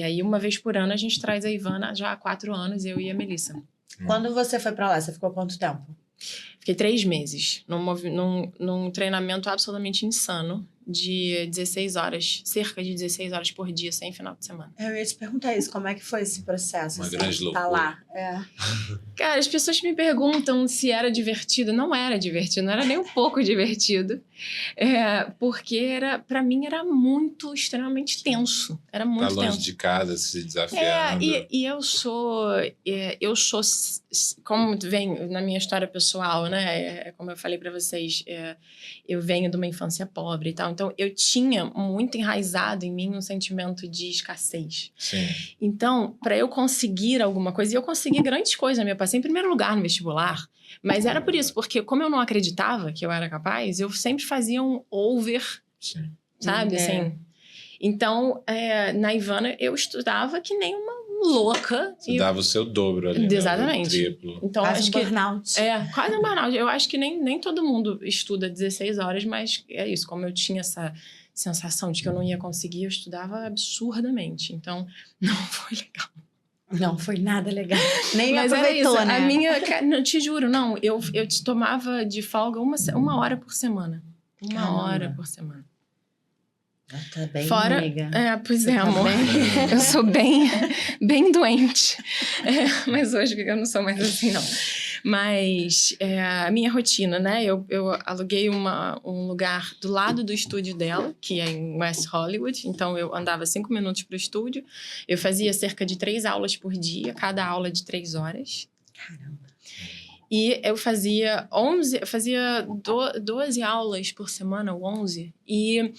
aí, uma vez por ano, a gente traz a Ivana já há 4 anos, eu e a Melissa. Quando você foi pra lá, você ficou quanto tempo? Fiquei 3 meses num treinamento absolutamente insano de 16 horas, cerca de 16 horas por dia, sem final de semana. Eu ia te perguntar isso, como é que foi esse processo? Uma assim, grande de loucura. tá lá. Cara, as pessoas me perguntam se era divertido. Não era divertido, não era nem um pouco divertido. Porque pra mim era muito, extremamente tenso. Era muito Tá longe tenso. de casa, se desafiando. E eu sou, como vem na minha história pessoal, né? Como eu falei pra vocês, eu venho de uma infância pobre e tal. Então, Então, eu tinha muito enraizado em mim um sentimento de escassez. Sim. Então, para eu conseguir alguma coisa, e eu consegui grandes coisas, eu passei em primeiro lugar no vestibular, mas era por isso, porque como eu não acreditava que eu era capaz, eu sempre fazia um over, Sim. sabe, assim. Então, na Ivana, eu estudava que nem uma louca. Você dava o seu dobro ali, Exatamente. Né? O triplo. Então, Quase acho um que burnout. quase um burnout. Eu acho que nem todo mundo estuda 16 horas, mas é isso. Como eu tinha essa sensação de que eu não ia conseguir, eu estudava absurdamente. Então, não foi legal. Não foi nada legal. Nem mas aproveitou, era isso. né? A minha... Não, te juro, não. Eu te tomava de folga uma hora por semana. Uma hora por semana. Tá bem, Fora, amiga. Pois Você é, tá amor. bem? Eu sou bem doente. Mas hoje eu não sou mais assim, não. Mas a minha rotina, né? Eu aluguei um lugar do lado do estúdio dela, que é em West Hollywood. Então, eu andava 5 minutos pro estúdio. Eu fazia cerca de 3 aulas por dia, cada aula de 3 horas. Caramba. E eu fazia 12 aulas por semana, ou 11. E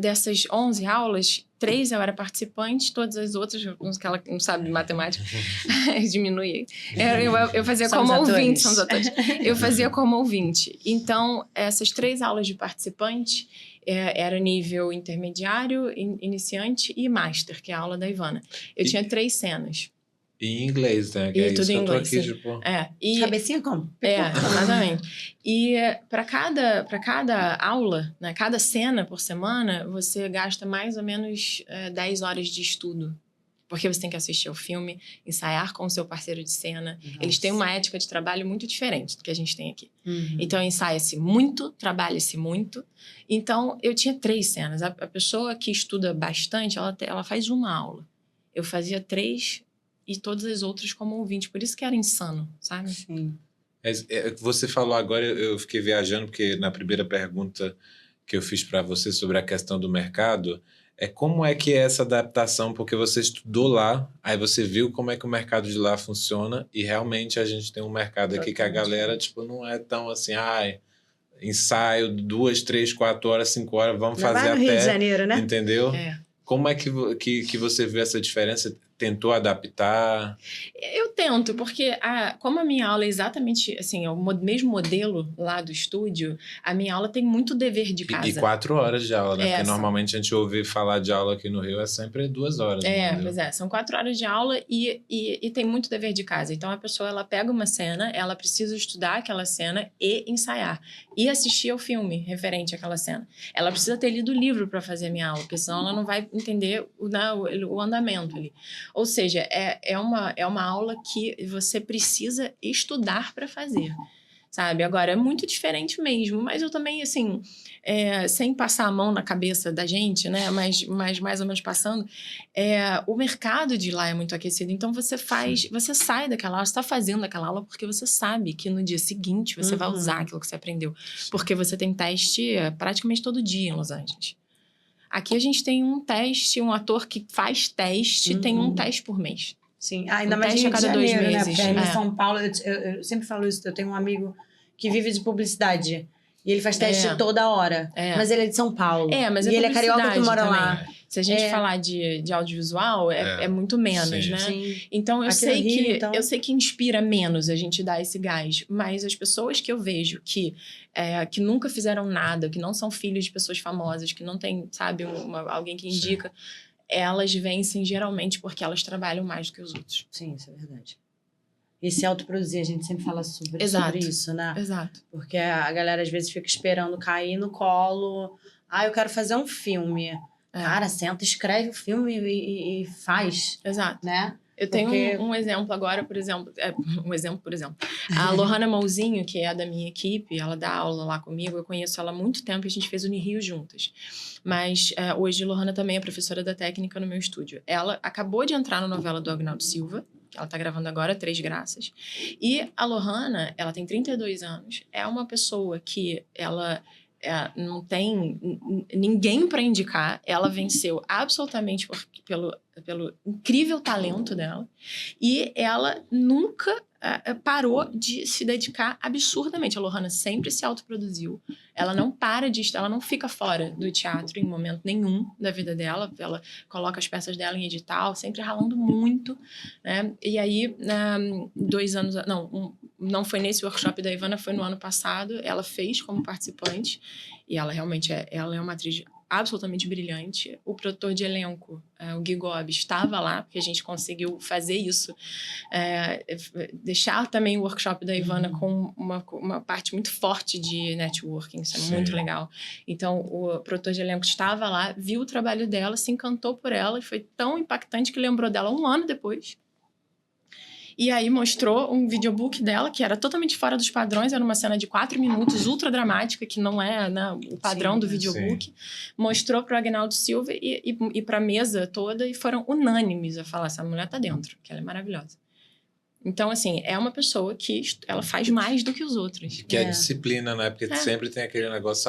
dessas 11 aulas, 3 eu era participante, todas as outras, que ela não sabe matemática, diminui. Eu fazia Somos como atores. ouvinte, somos atores. Eu fazia como ouvinte. Então, essas 3 aulas de participante era nível intermediário, iniciante e master, que é a aula da Ivana. Eu tinha 3 cenas. E em inglês, né? Que E é tudo isso em que eu tô inglês, aqui, sim. tipo... Cabecinha como? Exatamente. E para cada aula, né, cada cena por semana, você gasta mais ou menos 10 horas de estudo. Porque você tem que assistir ao filme, ensaiar com o seu parceiro de cena. Nossa. Eles têm uma ética de trabalho muito diferente do que a gente tem aqui. Uhum. Então, ensaia-se muito, trabalha-se muito. Então, eu tinha 3 cenas. A pessoa que estuda bastante, ela faz uma aula. Eu fazia 3 e todas as outras como ouvinte. Por isso que era insano, sabe? Sim. Você falou agora, eu fiquei viajando, porque na primeira pergunta que eu fiz para você sobre a questão do mercado, como é que é essa adaptação, porque você estudou lá, aí você viu como é que o mercado de lá funciona, e realmente a gente tem um mercado aqui que a galera, tipo, não é tão assim, ensaio 2, 3, 4 horas, 5 horas, vamos Já fazer vai no até... Rio de Janeiro, né? Entendeu? Como é que você viu essa diferença? Tentou adaptar? Eu tento, porque como a minha aula é exatamente assim, é o mesmo modelo lá do estúdio, a minha aula tem muito dever de casa. E 4 horas de aula, né? Porque são. normalmente a gente ouve falar de aula aqui no Rio é sempre 2 horas. Pois é. São 4 horas de aula e tem muito dever de casa. Então, a pessoa, ela pega uma cena, ela precisa estudar aquela cena e ensaiar. E assistir ao filme referente àquela cena. Ela precisa ter lido o livro para fazer a minha aula, porque senão ela não vai entender o andamento ali. Ou seja, é uma aula que você precisa estudar para fazer, sabe? Agora, é muito diferente mesmo, mas eu também, assim, sem passar a mão na cabeça da gente, né? Mas mais ou menos passando, o mercado de lá é muito aquecido, então você sai daquela aula, você está fazendo aquela aula porque você sabe que no dia seguinte você vai usar aquilo que você aprendeu, porque você tem teste praticamente todo dia em Los Angeles. Aqui a gente tem um teste, um ator que faz teste, tem um teste por mês. Sim, ainda Um mais teste Rio a de cada 2 Janeiro, né? meses. Porque em São Paulo, eu sempre falo isso, eu tenho um amigo que vive de publicidade. E ele faz teste toda hora. Mas ele é de São Paulo. Mas e ele é carioca que mora também. lá. Se a gente falar de audiovisual, é muito menos, sim, né? Sim. Então, eu Aqui sei no Rio, então... eu sei que inspira menos a gente dar esse gás. Mas as pessoas que eu vejo que nunca fizeram nada, que não são filhos de pessoas famosas, que não tem, sabe, alguém que indica, elas vencem geralmente porque elas trabalham mais do que os outros. Sim, isso é verdade. E se autoproduzir, a gente sempre fala sobre isso, né? Exato. Porque a galera às vezes fica esperando cair no colo. Eu quero fazer um filme. Cara, senta, escreve o filme e faz. Exato. Né? Eu tenho um exemplo agora, por exemplo. A Lohana Mouzinho, que é da minha equipe, ela dá aula lá comigo. Eu conheço ela há muito tempo e a gente fez Unirio juntas. Mas hoje Lohana também é professora da técnica no meu estúdio. Ela acabou de entrar na novela do Agnaldo Silva, que ela tá gravando agora, 3 Graças. E a Lohana, ela tem 32 anos. É uma pessoa que ela não tem ninguém para indicar. Ela venceu absolutamente pelo incrível talento dela. E ela nunca parou de se dedicar absurdamente. A Lohana sempre se autoproduziu. Ela não para ela não fica fora do teatro em momento nenhum da vida dela. Ela coloca as peças dela em edital, sempre ralando muito, né? E aí, 2 anos... Não foi nesse workshop da Ivana, foi no ano passado. Ela fez como participante. E ela realmente ela é uma atriz absolutamente brilhante. O produtor de elenco, o Gui Gobi, estava lá, porque a gente conseguiu fazer isso. Deixar também o workshop da Ivana com uma parte muito forte de networking. Isso é muito legal. Então, o produtor de elenco estava lá, viu o trabalho dela, se encantou por ela, e foi tão impactante que lembrou dela 1 ano depois. E aí mostrou um videobook dela, que era totalmente fora dos padrões, era uma cena de 4 minutos, ultra dramática, que não é, né, o padrão do videobook. Mostrou para o Agnaldo Silva e para a mesa toda, e foram unânimes a falar, essa mulher tá dentro, que ela é maravilhosa. Então, assim, é uma pessoa que ela faz mais do que os outros. Que é disciplina, né? Porque sempre tem aquele negócio,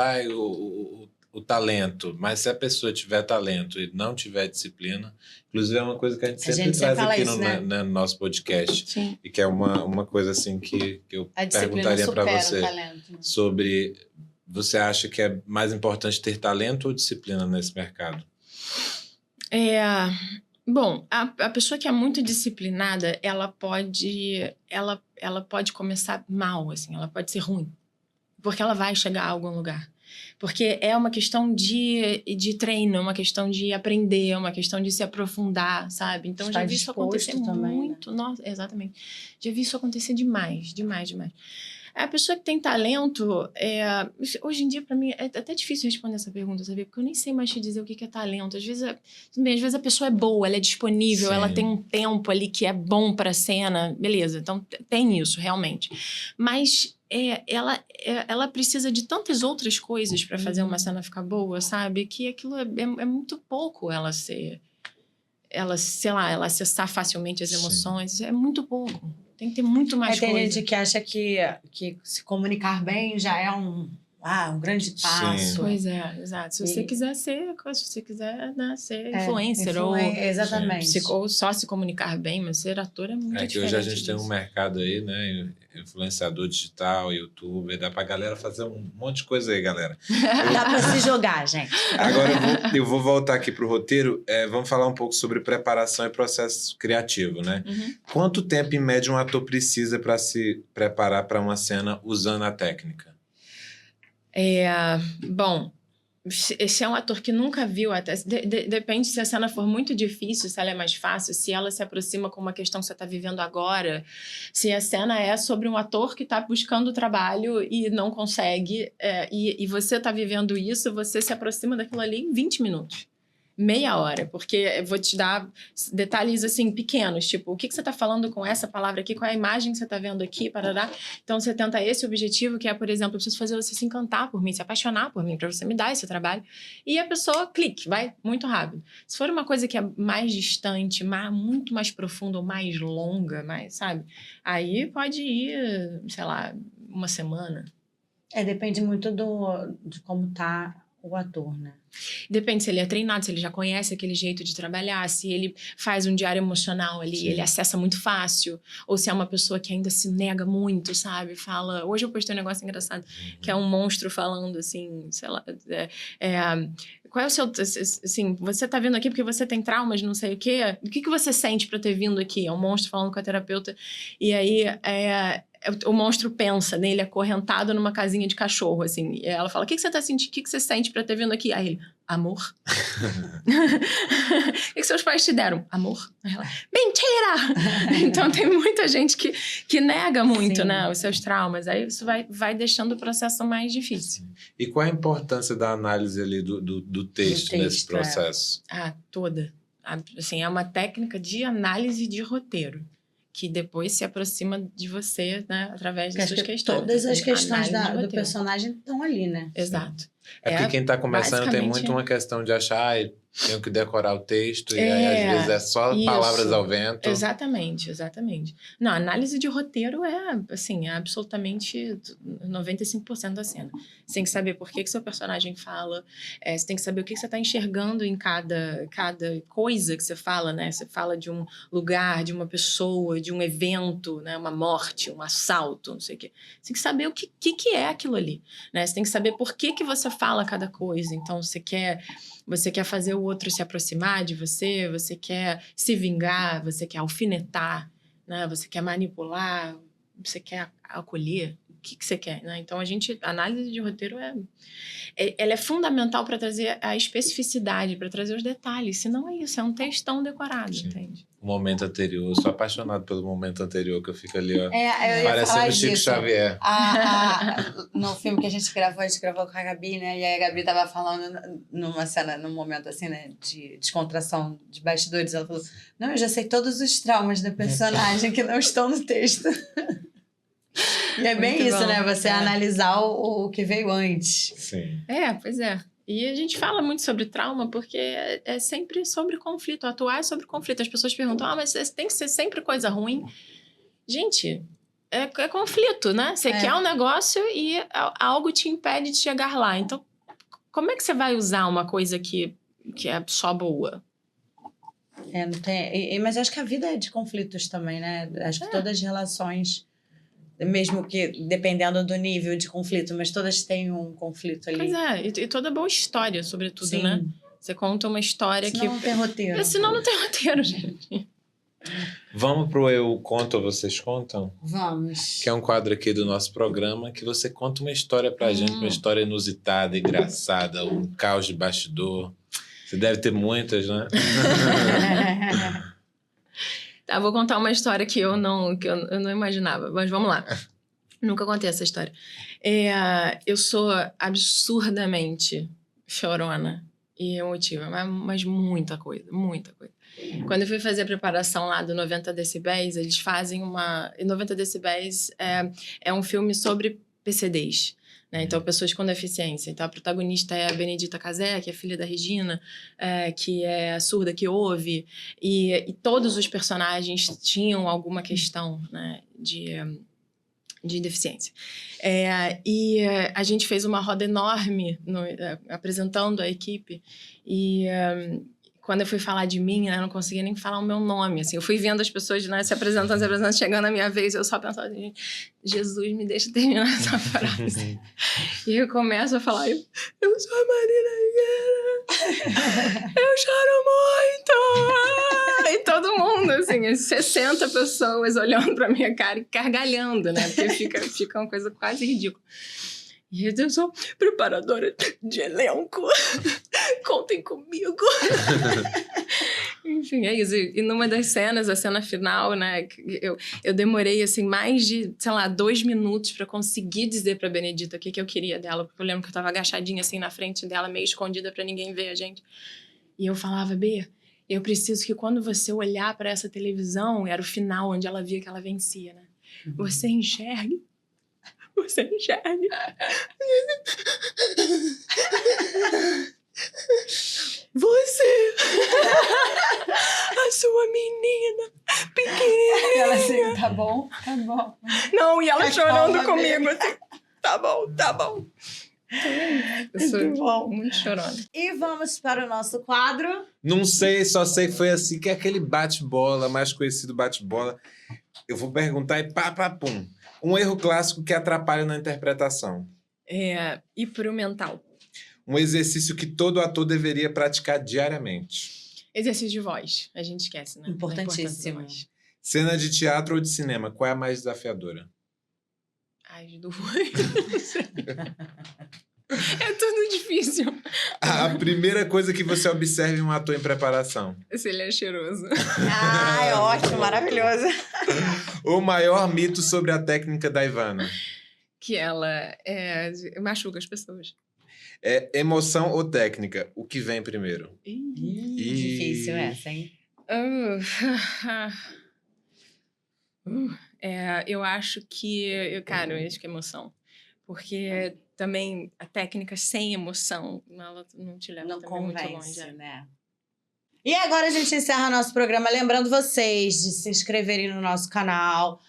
o talento, mas se a pessoa tiver talento e não tiver disciplina, inclusive é uma coisa que a gente sempre traz aqui isso, no nosso podcast. Sim. E que é uma coisa assim que eu perguntaria para você sobre, você acha que é mais importante ter talento ou disciplina nesse mercado? Bom, a pessoa que é muito disciplinada, ela pode começar mal, assim, ela pode ser ruim, porque ela vai chegar a algum lugar. Porque é uma questão de treino, é uma questão de aprender, é uma questão de se aprofundar, sabe? Então, já vi isso acontecer também, muito. Né? Nossa, exatamente. Já vi isso acontecer demais. A pessoa que tem talento, hoje em dia, para mim, é até difícil responder essa pergunta, sabe? Porque eu nem sei mais te dizer o que é talento. Às vezes a pessoa é boa, ela é disponível, ela tem um tempo ali que é bom para a cena, beleza. Então, tem isso, realmente. Mas ela precisa de tantas outras coisas para fazer uma cena ficar boa, sabe? Que aquilo é muito pouco ela acessar facilmente as emoções. É muito pouco. Tem que ter muito mais coisa. Tem gente que acha que se comunicar bem já é um grande passo. Sim. Pois é, exato. Se você quiser ser influencer exatamente. ou só se comunicar bem, mas ser ator é muito diferente. Que hoje a gente tem um mercado aí, né? Influenciador digital, youtuber, dá pra galera fazer um monte de coisa aí, galera. Dá pra se jogar, gente. Agora eu vou voltar aqui pro roteiro. Vamos falar um pouco sobre preparação e processo criativo, né? Quanto tempo, em média, um ator precisa para se preparar para uma cena usando a técnica? Bom, se é um ator que nunca viu, até depende se a cena for muito difícil, se ela é mais fácil, se ela se aproxima com uma questão que você está vivendo agora, se a cena é sobre um ator que está buscando trabalho e não consegue, e você está vivendo isso, você se aproxima daquilo ali em 20 minutos. Meia hora, porque eu vou te dar detalhes, assim, pequenos, tipo, o que você está falando com essa palavra aqui, qual é a imagem que você está vendo aqui, parará. Então, você tenta esse objetivo, que é, por exemplo, eu preciso fazer você se encantar por mim, se apaixonar por mim, para você me dar esse trabalho. E a pessoa, clique, vai muito rápido. Se for uma coisa que é mais distante, muito mais profunda ou mais longa, sabe? Aí pode ir, sei lá, 1 semana. Depende muito de como tá o ator, né? Depende se ele é treinado, se ele já conhece aquele jeito de trabalhar, se ele faz um diário emocional ali, ele acessa muito fácil, ou se é uma pessoa que ainda se nega muito, sabe? Fala... Hoje eu postei um negócio engraçado, que é um monstro falando assim, sei lá... qual é o seu... Assim, você tá vindo aqui porque você tem traumas, não sei o quê? O que você sente pra ter vindo aqui? É um monstro falando com a terapeuta. E aí, o monstro pensa nele acorrentado numa casinha de cachorro, assim. E ela fala, o que você tá sentindo? O que você sente pra ter vindo aqui? Aí ele, amor. O que seus pais te deram? Amor. Aí ela, mentira! Então, tem muita gente que nega muito, né, os seus traumas. Aí isso vai deixando o processo mais difícil. E qual a importância da análise ali do texto nesse processo? Toda. Assim, é uma técnica de análise de roteiro, que depois se aproxima de você, né, através das suas questões. Todas as questões do personagem estão ali, né? Exato. Porque quem está começando tem muito uma questão de achar, Tenho que decorar o texto e aí, às vezes, é só palavras ao vento. Exatamente. Não, a análise de roteiro é, assim, é absolutamente 95% da cena. Você tem que saber por que seu personagem fala, você tem que saber o que você está enxergando em cada coisa que você fala, né? Você fala de um lugar, de uma pessoa, de um evento, né? Uma morte, um assalto, não sei o quê. Você tem que saber o que é aquilo ali, né? Você tem que saber por que você fala cada coisa. Então, você quer fazer o outro se aproximar de você, você quer se vingar, você quer alfinetar, né? Você quer manipular, você quer acolher. O que você quer, né? Então, a análise de roteiro ela é fundamental para trazer a especificidade, para trazer os detalhes. Senão é isso, é um textão decorado, Sim. Entende? O momento anterior, eu sou apaixonado pelo momento anterior, que eu fico ali, ó, Eu ia parecendo falar o Chico disso. Xavier. No filme que a gente gravou com a Gabi, né? E aí a Gabi tava falando numa cena, num momento assim, né? De descontração de bastidores. Ela falou, não, eu já sei todos os traumas da personagem que não estão no texto. E é bem Muito isso, bom. né? Você analisar o que veio antes. Sim. Pois é. E a gente fala muito sobre trauma porque é sempre sobre conflito. Atuar é sobre conflito. As pessoas perguntam, mas tem que ser sempre coisa ruim. Gente, é conflito, né? Você quer um negócio e algo te impede de chegar lá. Então, como é que você vai usar uma coisa que é só boa? Não tem... Mas acho que a vida é de conflitos também, né? Acho que todas as relações, mesmo que dependendo do nível de conflito, mas todas têm um conflito ali. Pois é, e toda boa história, sobretudo, Sim. né? Você conta uma história Senão não tem roteiro. Senão não tem roteiro, gente. Vamos pro Eu Conto ou Vocês Contam? Vamos. Que é um quadro aqui do nosso programa que você conta uma história pra gente, uma história inusitada, engraçada, um caos de bastidor. Você deve ter muitas, né? Tá, vou contar uma história que eu não imaginava, mas vamos lá. Nunca contei essa história. Eu sou absurdamente chorona e emotiva, mas muita coisa. Quando eu fui fazer a preparação lá do 90 decibéis, eles fazem uma... 90 decibéis é um filme sobre PCDs, né? Então, pessoas com deficiência. Então, a protagonista é a Benedita Casé, que é filha da Regina, que é surda, que ouve. E todos os personagens tinham alguma questão, né, de deficiência. E a gente fez uma roda enorme apresentando a equipe. E quando eu fui falar de mim, eu não conseguia nem falar o meu nome. Assim, eu fui vendo as pessoas, né, se apresentando, chegando a minha vez, eu só pensava assim, Jesus, me deixa terminar essa frase. E eu começo a falar, eu sou a Marina Higuera, eu choro muito! E todo mundo, assim, 60 pessoas olhando pra minha cara e gargalhando, né? Porque fica uma coisa quase ridícula. E eu sou preparadora de elenco. Contem comigo. Enfim, é isso. E numa das cenas, a cena final, né? Eu demorei, assim, mais de, 2 minutos pra conseguir dizer pra Benedita o que eu queria dela. Porque eu lembro que eu tava agachadinha, assim, na frente dela, meio escondida pra ninguém ver a gente. E eu falava, Bê, eu preciso que quando você olhar pra essa televisão, era o final onde ela via que ela vencia, né? Você enxergue. Você, a sua menina pequenininha. Ela assim, tá bom. Não, e ela chorando calma, comigo, assim, tá bom. Eu sou Muito bom. muito chorona. E vamos para o nosso quadro. Não sei, só sei que foi assim, que é aquele bate-bola, mais conhecido bate-bola. Eu vou perguntar e pum. Um erro clássico que atrapalha na interpretação. Ir pro mental. Um exercício que todo ator deveria praticar diariamente. Exercício de voz. A gente esquece, né? Importantíssimo. Cena de teatro ou de cinema, qual é a mais desafiadora? As duas. É tudo difícil. A primeira coisa que você observa em um ator em preparação. Se ele é cheiroso. É ótimo, maravilhoso. O maior mito sobre a técnica da Ivana. Que ela machuca as pessoas. Emoção ou técnica? O que vem primeiro? Difícil essa, hein? Eu acho que... eu acho que é emoção. Porque também a técnica sem emoção, ela não te leva Não também muito convence, longe. né? E agora a gente encerra nosso programa lembrando vocês de se inscreverem no nosso canal,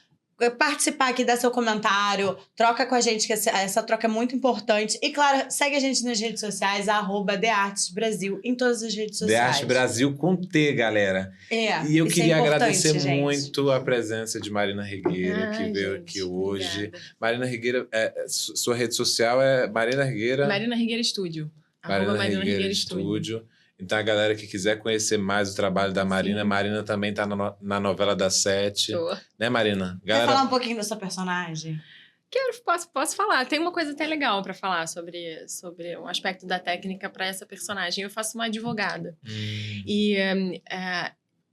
participar aqui, dar seu comentário, troca com a gente, que essa troca é muito importante. E, claro, segue a gente nas redes sociais, @TheArtesBrasil, em todas as redes The sociais. Arte Brasil com T, galera. E eu isso queria é importante, agradecer gente. muito a presença de Marina Regueira, que veio gente, aqui hoje. obrigada. Marina Regueira, sua rede social é Marina Regueira? Marina Regueira Estúdio. Marina @Marina Regueira Estúdio. Estúdio. Então, a galera que quiser conhecer mais o trabalho da Marina, Sim. Marina também tá na novela das 7. Tô. Né, Marina? Quer falar um pouquinho da sua personagem? Posso falar. Tem uma coisa até legal para falar sobre um aspecto da técnica para essa personagem. Eu faço uma advogada. E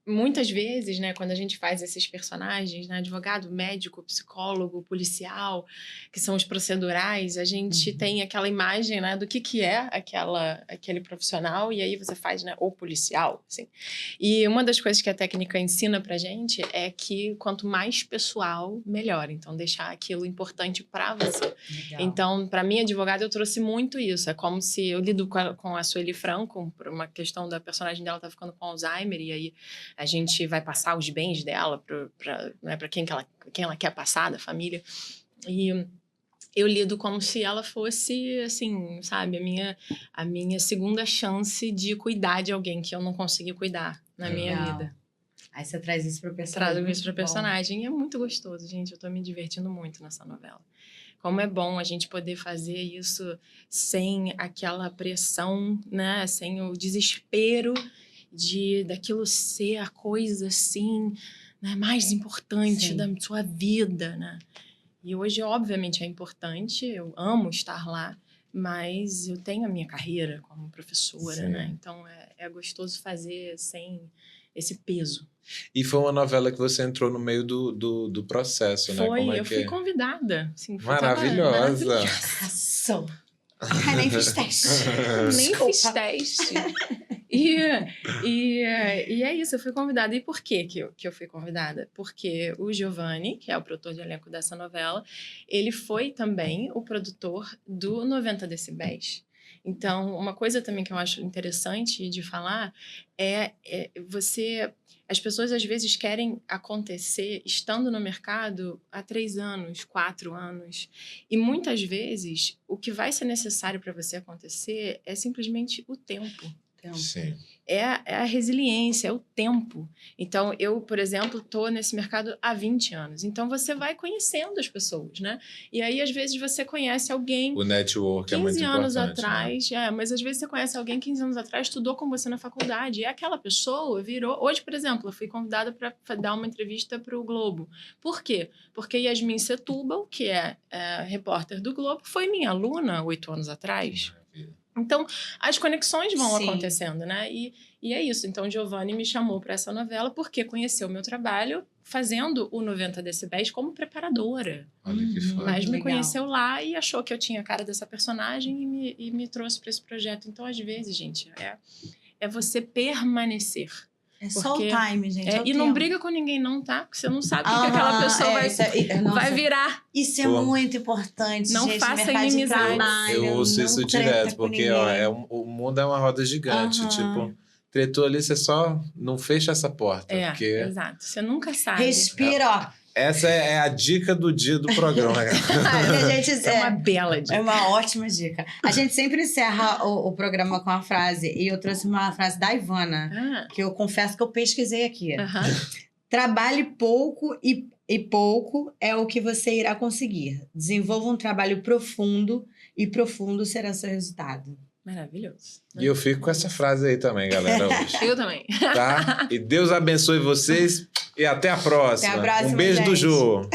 muitas vezes, né, quando a gente faz esses personagens, né, advogado, médico, psicólogo, policial, que são os procedurais, a gente tem aquela imagem, né, do que é aquele profissional, e aí você faz, né, o policial, assim. E uma das coisas que a técnica ensina pra gente é que quanto mais pessoal, melhor. Então, deixar aquilo importante pra você. Legal. Então, para mim, advogada, eu trouxe muito isso. É como se eu lido com a Sueli Franco, por uma questão da personagem dela tá ficando com Alzheimer, e aí a gente vai passar os bens dela para quem ela quer passar, da família. E eu lido como se ela fosse, assim, sabe, a minha segunda chance de cuidar de alguém que eu não consegui cuidar na minha Legal. vida. Aí você traz isso pro personagem. Trago isso pra muito bom. personagem. E é muito gostoso, gente. Eu tô me divertindo muito nessa novela. Como é bom a gente poder fazer isso sem aquela pressão, né? Sem o desespero daquilo ser a coisa, assim, né, mais importante Sim. da sua vida, né? E hoje, obviamente, é importante. Eu amo estar lá. Mas eu tenho a minha carreira como professora, Sim. né? Então, é gostoso fazer sem esse peso. E foi uma novela que você entrou no meio do processo, né? Foi, Como é eu que fui convidada. Assim, Maravilhosa. Arrasou. Ai, nem fiz teste. Nem Desculpa. fiz teste. E é isso, eu fui convidada. E por que eu fui convidada? Porque o Giovanni, que é o produtor de elenco dessa novela, ele foi também o produtor do 90 Decibéis. Então, uma coisa também que eu acho interessante de falar as pessoas às vezes querem acontecer estando no mercado há 3 anos, 4 anos. E muitas vezes o que vai ser necessário para você acontecer é simplesmente o tempo. Sim. É a resiliência, é o tempo. Então, eu, por exemplo, estou nesse mercado há 20 anos. Então, você vai conhecendo as pessoas, né? E aí, às vezes, você conhece alguém O network é muito 15 importante. anos atrás, mas às vezes você conhece alguém 15 anos atrás, estudou com você na faculdade, e aquela pessoa virou... Hoje, por exemplo, eu fui convidada para dar uma entrevista para o Globo. Por quê? Porque Yasmin Setúbal, que é repórter do Globo, foi minha aluna 8 anos atrás. Então, as conexões vão Sim. acontecendo, né? E é isso. Então, o Giovanni me chamou para essa novela porque conheceu o meu trabalho fazendo o 90 Decibéis como preparadora. Olha que foda. Mas me Legal. conheceu lá e achou que eu tinha a cara dessa personagem e me trouxe para esse projeto. Então, às vezes, gente, é você permanecer. É só o Porque- time, gente. é o E não tempo. briga com ninguém não, tá? Porque você não sabe o que Aham, aquela pessoa nossa, vai virar. Isso é Pô. muito importante, Não gente. faça mercado de inimizades. trabalho, Eu ouço não isso treta direto, com porque ó, ninguém. o mundo é uma roda gigante. Aham. Tipo, tretou ali, você só não fecha essa porta. Porque Exato. Você nunca sabe. Respira, ó. essa é a dica do dia do programa. A gente, É uma bela dica. é uma ótima dica. A gente sempre encerra o programa com uma frase. E eu trouxe uma frase da Ivana, que eu confesso que eu pesquisei aqui. Aham. Trabalhe pouco e pouco é o que você irá conseguir. Desenvolva um trabalho profundo e profundo será seu resultado. Maravilhoso. E eu fico com essa frase aí também, galera, hoje. Eu também. Tá? E Deus abençoe vocês e até a próxima. Até a próxima, Um beijo do gente. Jô.